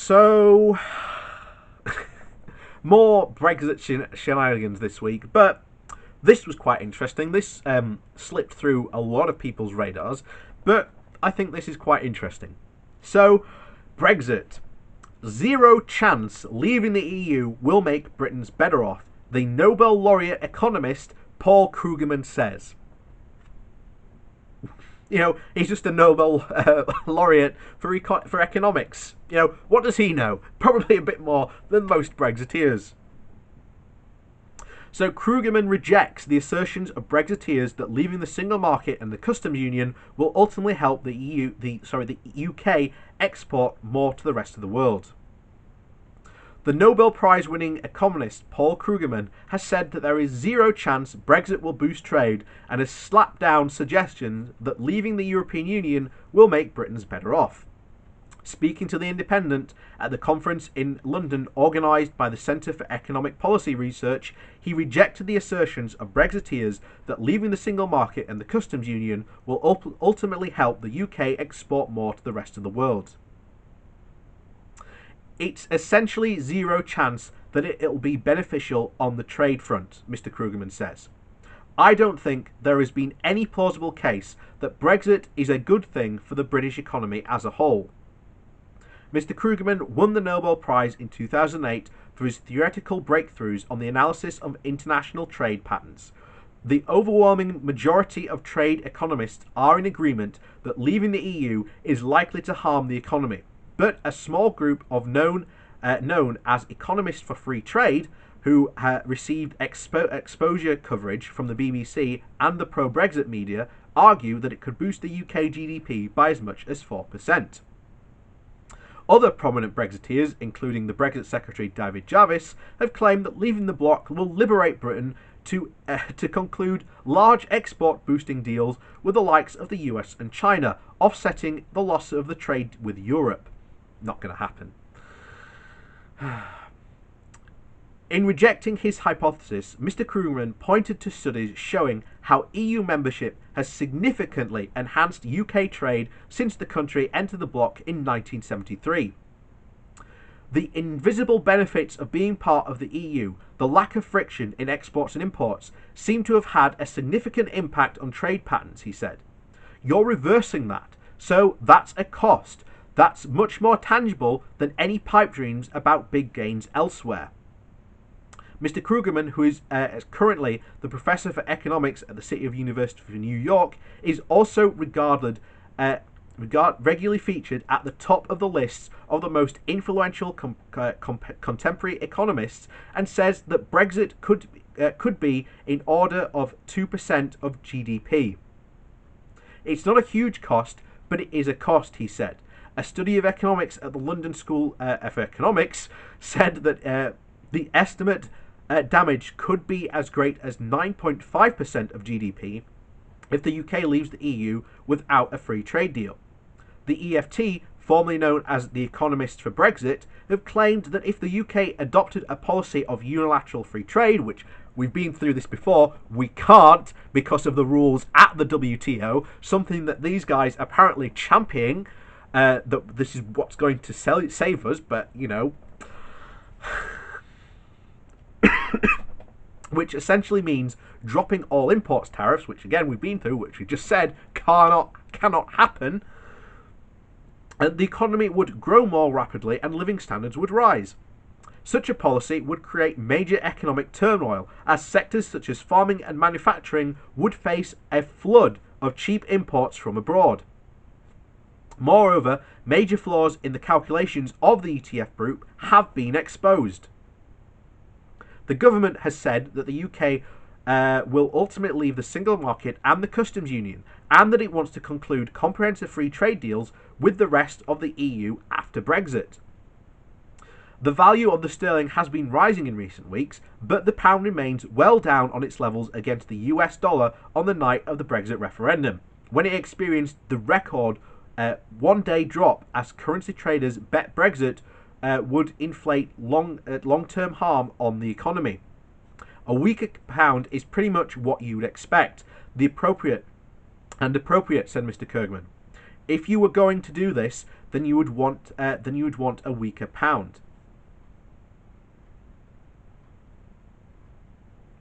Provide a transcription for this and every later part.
So, more Brexit shenanigans this week, but this was quite interesting. This slipped through a lot of people's radars, but I think this is quite interesting. So, Brexit. Zero chance leaving the EU will make Britons better off, the Nobel laureate economist Paul Krugman says. He's just a Nobel laureate for economics. What does he know? Probably a bit more than most Brexiteers. So Krugman rejects the assertions of Brexiteers that leaving the single market and the customs union will ultimately help the UK export more to the rest of the world. The Nobel Prize-winning economist Paul Krugman has said that there is zero chance Brexit will boost trade and has slapped down suggestions that leaving the European Union will make Britons better off. Speaking to The Independent at the conference in London organised by the Centre for Economic Policy Research, he rejected the assertions of Brexiteers that leaving the single market and the customs union will ultimately help the UK export more to the rest of the world. It's essentially zero chance that it'll be beneficial on the trade front, Mr. Krugman says. I don't think there has been any plausible case that Brexit is a good thing for the British economy as a whole. Mr. Krugman won the Nobel Prize in 2008 for his theoretical breakthroughs on the analysis of international trade patterns. The overwhelming majority of trade economists are in agreement that leaving the EU is likely to harm the economy. But a small group of known as economists for free trade, who received exposure coverage from the BBC and the pro-Brexit media, argue that it could boost the UK GDP by as much as 4%. Other prominent Brexiteers, including the Brexit Secretary David Jarvis, have claimed that leaving the bloc will liberate Britain to conclude large export-boosting deals with the likes of the US and China, offsetting the loss of the trade with Europe. Not going to happen. In rejecting his hypothesis, Mr. Krugman pointed to studies showing how EU membership has significantly enhanced UK trade since the country entered the bloc in 1973. The invisible benefits of being part of the EU, the lack of friction in exports and imports, seem to have had a significant impact on trade patterns, he said. You're reversing that, so that's a cost. That's much more tangible than any pipe dreams about big gains elsewhere. Mr. Krugman, who is currently the professor for economics at the City of University of New York, is also regularly featured at the top of the lists of the most influential contemporary economists, and says that Brexit could be in order of 2% of GDP. It's not a huge cost, but it is a cost, he said. A study of economics at the London School of Economics said that the estimate damage could be as great as 9.5% of GDP if the UK leaves the EU without a free trade deal. The EFT, formerly known as the Economists for Brexit, have claimed that if the UK adopted a policy of unilateral free trade, which we've been through this before, we can't because of the rules at the WTO, something that these guys apparently championing, that this is what's going to save us, but which essentially means dropping all imports tariffs, which again we've been through, which we just said cannot happen, and the economy would grow more rapidly and living standards would rise. Such a policy would create major economic turmoil, as sectors such as farming and manufacturing would face a flood of cheap imports from abroad. Moreover, major flaws in the calculations of the ETF group have been exposed. The government has said that the UK will ultimately leave the single market and the customs union, and that it wants to conclude comprehensive free trade deals with the rest of the EU after Brexit. The value of the sterling has been rising in recent weeks, but the pound remains well down on its levels against the US dollar on the night of the Brexit referendum, when it experienced the record one-day drop as currency traders bet Brexit would inflate long-term harm on the economy. A weaker pound is pretty much what you would expect. Appropriate, said Mr. Krugman. If you were going to do this, then you would want a weaker pound.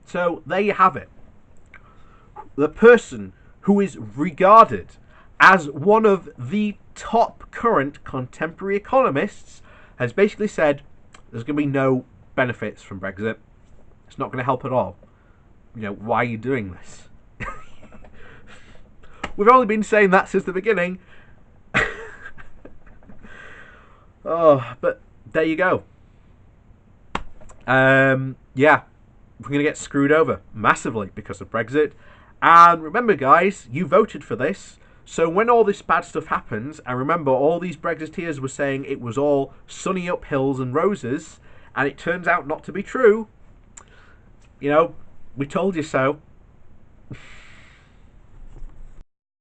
So there you have it. The person who is regarded as one of the top current contemporary economists has basically said there's going to be no benefits from Brexit. It's not going to help at all. Why are you doing this? We've only been saying that since the beginning. Oh, but there you go. Yeah, we're going to get screwed over massively because of Brexit. And remember, guys, you voted for this. So when all this bad stuff happens, and remember, all these Brexiteers were saying it was all sunny up hills and roses, and it turns out not to be true. We told you so.